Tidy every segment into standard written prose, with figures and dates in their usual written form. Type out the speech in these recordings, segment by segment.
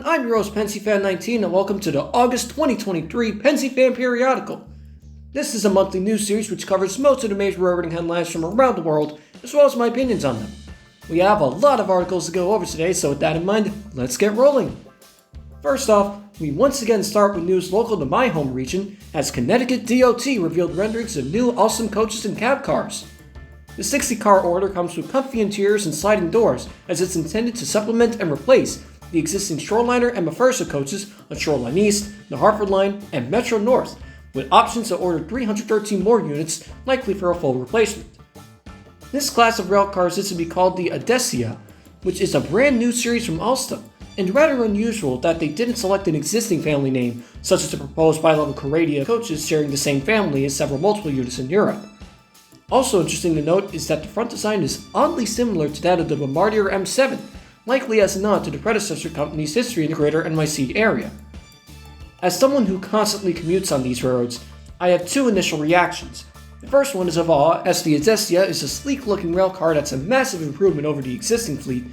everyone, I'm your host Pensyfan19 and welcome to the August 2023 Pensyfan Periodical. This is a monthly news series which covers most of the major railroading headlines from around the world, as well as my opinions on them. We have a lot of articles to go over today, so with that in mind, let's get rolling. First off, we once again start with news local to my home region, as Connecticut DOT revealed renderings of new awesome coaches and cab cars. The 60-car order comes with comfy interiors and sliding doors, as it's intended to supplement and replace the existing Shoreliner and Mafursa coaches on Shoreline East, the Hartford Line, and Metro North, with options to order 313 more units, likely for a full replacement. This class of railcars is to be called the Audencia, which is a brand new series from Alstom, and rather unusual that they didn't select an existing family name, such as the proposed bi-level Caradia coaches sharing the same family as several multiple units in Europe. Also interesting to note is that the front design is oddly similar to that of the Bombardier M7, likely as a nod to the predecessor company's history in the greater NYC area. As someone who constantly commutes on these railroads, I have two initial reactions. The first one is of awe, as the Audencia is a sleek-looking railcar that's a massive improvement over the existing fleet,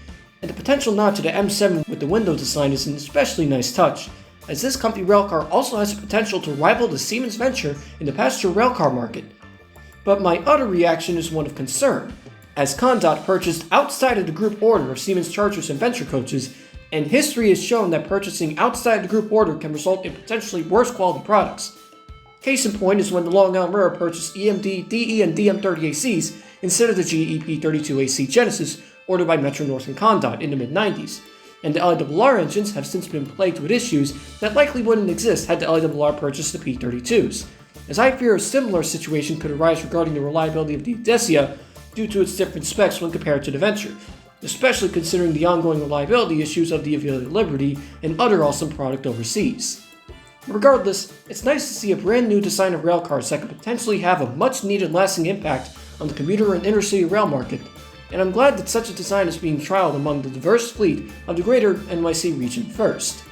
and the potential nod to the M7 with the window design is an especially nice touch, as this comfy railcar also has the potential to rival the Siemens venture in the passenger railcar market. But my other reaction is one of concern, as Condot purchased outside of the group order of Siemens Chargers and Venture coaches, and history has shown that purchasing outside the group order can result in potentially worse quality products. Case in point is when the Long Island Railroad purchased EMD, DE, and DM30ACs instead of the GEP32AC Genesis ordered by Metro North and Condot in the mid-90s, and the LIRR engines have since been plagued with issues that likely wouldn't exist had the LIRR purchased the P32s, as I fear a similar situation could arise regarding the reliability of the Audencia due to its different specs when compared to the Venture, especially considering the ongoing reliability issues of the Avila Liberty and other awesome product overseas. Regardless, it's nice to see a brand new design of railcars that could potentially have a much needed lasting impact on the commuter and intercity rail market, and I'm glad that such a design is being trialed among the diverse fleet of the greater NYC region first.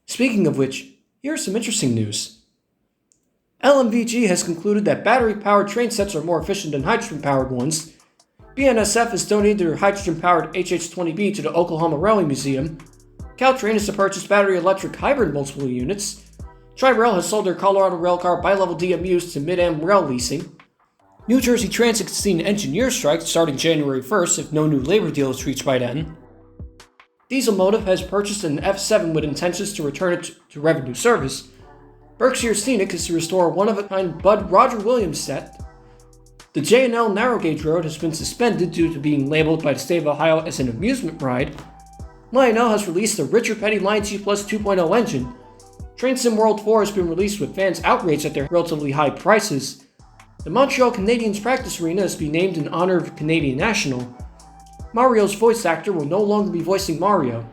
Speaking of which, here's some interesting news. LMVG has concluded that battery-powered train sets are more efficient than hydrogen-powered ones. BNSF has donated their hydrogen-powered HH-20B to the Oklahoma Railway Museum. Caltrain is to purchase battery-electric hybrid multiple units. Tri-Rail has sold their Colorado railcar bi-level DMUs to Mid-Am Rail Leasing. New Jersey Transit has seen engineer strikes starting January 1st if no new labor deal is reached by then. Diesel Motive has purchased an F7 with intentions to return it to revenue service. Berkshire Scenic is to restore a one-of-a-kind Bud Roger Williams set. The J&L Narrow Gauge Road has been suspended due to being labeled by the state of Ohio as an amusement ride. Lionel has released the Richard Petty Lion G Plus 2.0 engine. Train Sim World 4 has been released with fans outraged at their relatively high prices. The Montreal Canadiens practice arena is to be named in honor of Canadian National. Mario's voice actor will no longer be voicing Mario.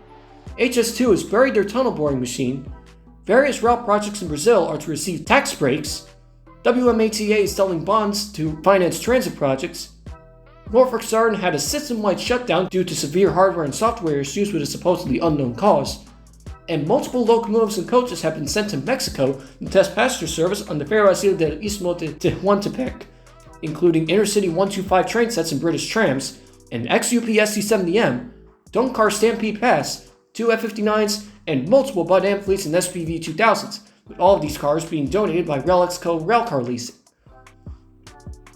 HS2 has buried their tunnel boring machine. Various route projects in Brazil are to receive tax breaks. WMATA is selling bonds to finance transit projects. Norfolk Southern had a system-wide shutdown due to severe hardware and software issues with a supposedly unknown cause. And multiple locomotives and coaches have been sent to Mexico to test passenger service on the Ferrocarril del Istmo de Tehuantepec, including Intercity 125 train sets and British trams, an XUP SC70M, Doncar Stampede Pass, two F-59s, and multiple Bud Ampletes and SPV 2000s, with all of these cars being donated by RailXco Railcar Leasing.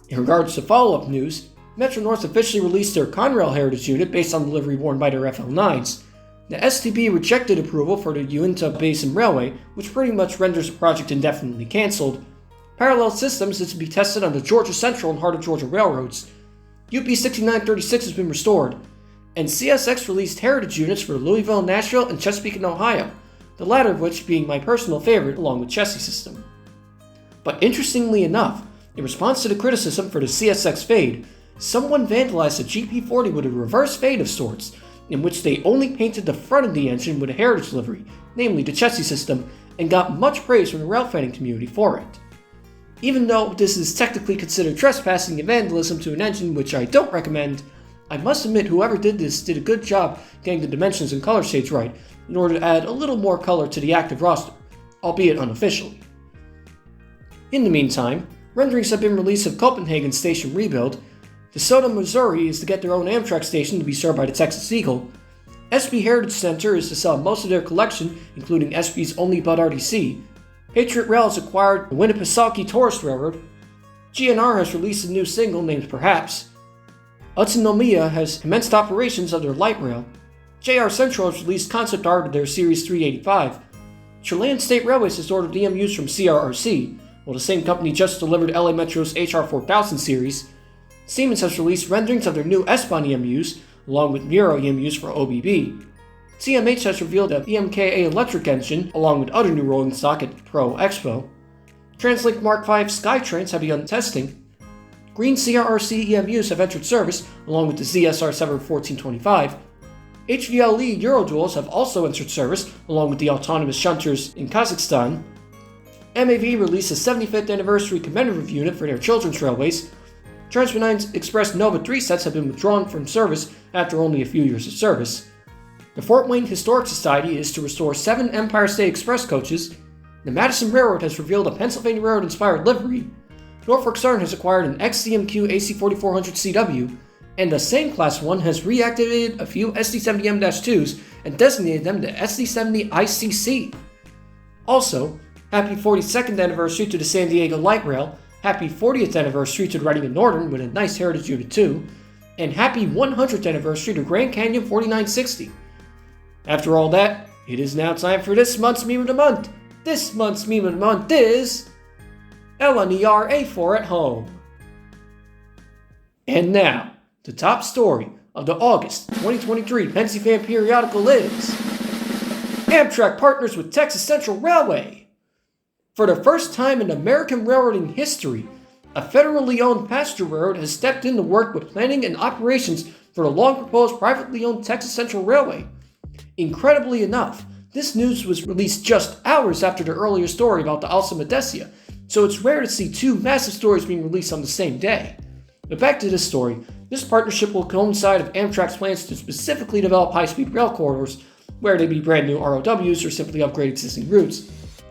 In regards to follow-up news, Metro North officially released their Conrail Heritage unit based on the livery worn by their FL9s. The STB rejected approval for the Uinta Basin Railway, which pretty much renders the project indefinitely cancelled. Parallel systems is to be tested on the Georgia Central and Heart of Georgia railroads. UP 6936 has been restored, and CSX released heritage units for Louisville, Nashville, and Chesapeake in Ohio, the latter of which being my personal favorite along with Chessie System. But interestingly enough, in response to the criticism for the CSX fade, someone vandalized a GP40 with a reverse fade of sorts, in which they only painted the front of the engine with a heritage livery, namely the Chessie System, and got much praise from the rail fanning community for it. Even though this is technically considered trespassing and vandalism to an engine which I don't recommend, I must admit whoever did this did a good job getting the dimensions and color shades right in order to add a little more color to the active roster, albeit unofficially. In the meantime, renderings have been released of Copenhagen Station rebuild. DeSoto, Missouri is to get their own Amtrak station to be served by the Texas Eagle, SB Heritage Center is to sell most of their collection, including SB's only Bud RDC. Patriot Rail has acquired the Winnipesaukee Tourist Railroad. GNR has released a new single named Perhaps. Utsunomiya has commenced operations of their light rail. JR Central has released concept art of their Series 385. Chilean State Railways has ordered EMUs from CRRC, while the same company just delivered LA Metro's HR 4000 series. Siemens has released renderings of their new S-Bahn EMUs, along with Muro EMUs for OBB. CMH has revealed the EMKA electric engine, along with other new rolling stock at Pro Expo. TransLink Mark V SkyTrains have begun testing. Green CRRC EMUs have entered service, along with the ZSR 71425. HVLE Euroduals have also entered service, along with the autonomous shunters in Kazakhstan. MAV released a 75th anniversary commemorative unit for their children's railways. TransPennine Express Nova 3 sets have been withdrawn from service after only a few years of service. The Fort Wayne Historic Society is to restore 7 Empire State Express coaches. The Madison Railroad has revealed a Pennsylvania Railroad-inspired livery. Norfolk Southern has acquired an XCMQ AC4400CW, and the same Class 1 has reactivated a few SD70M-2s and designated them the SD70 ICC. Also, happy 42nd anniversary to the San Diego Light Rail, happy 40th anniversary to the Reading and Northern with a nice Heritage Unit 2, and happy 100th anniversary to Grand Canyon 4960. After all that, it is now time for this month's Meme of the Month. This month's Meme of the Month is LNER A4 at home. And now, the top story of the August 2023 Pensyfan Periodical is Amtrak partners with Texas Central Railway. For the first time in American railroading history, a federally owned passenger railroad has stepped in to work with planning and operations for the long-proposed privately owned Texas Central Railway. Incredibly enough, this news was released just hours after the earlier story about the Alsa Medecia, so it's rare to see two massive stories being released on the same day. But back to this story, this partnership will coincide with Amtrak's plans to specifically develop high-speed rail corridors, whether they be brand new ROWs or simply upgrade existing routes,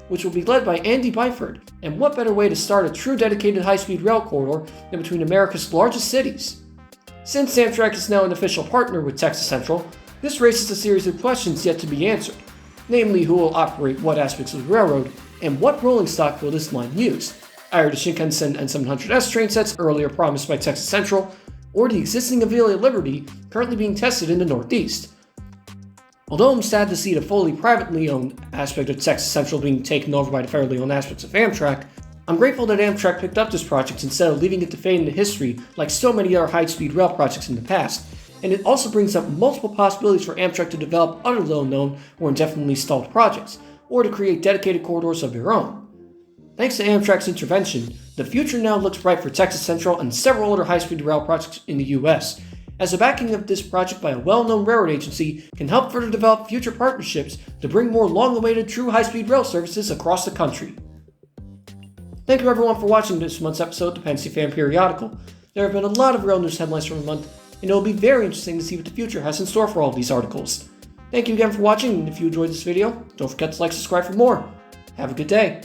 which will be led by Andy Byford. And what better way to start a true dedicated high-speed rail corridor than between America's largest cities? Since Amtrak is now an official partner with Texas Central, this raises a series of questions yet to be answered, namely who will operate what aspects of the railroad, and what rolling stock will this line use, either the Shinkansen N700S train sets earlier promised by Texas Central, or the existing Avelia Liberty currently being tested in the Northeast. Although I'm sad to see the fully privately owned aspect of Texas Central being taken over by the federally owned aspects of Amtrak, I'm grateful that Amtrak picked up this project instead of leaving it to fade into history like so many other high-speed rail projects in the past, and it also brings up multiple possibilities for Amtrak to develop other little-known or indefinitely stalled projects, or to create dedicated corridors of their own. Thanks to Amtrak's intervention, the future now looks bright for Texas Central and several other high-speed rail projects in the US, as the backing of this project by a well-known railroad agency can help further develop future partnerships to bring more long-awaited true high-speed rail services across the country. Thank you everyone for watching this month's episode of the Pensyfan Periodical. There have been a lot of rail news headlines from the month, and it will be very interesting to see what the future has in store for all of these articles. Thank you again for watching, and if you enjoyed this video, don't forget to like and subscribe for more. Have a good day.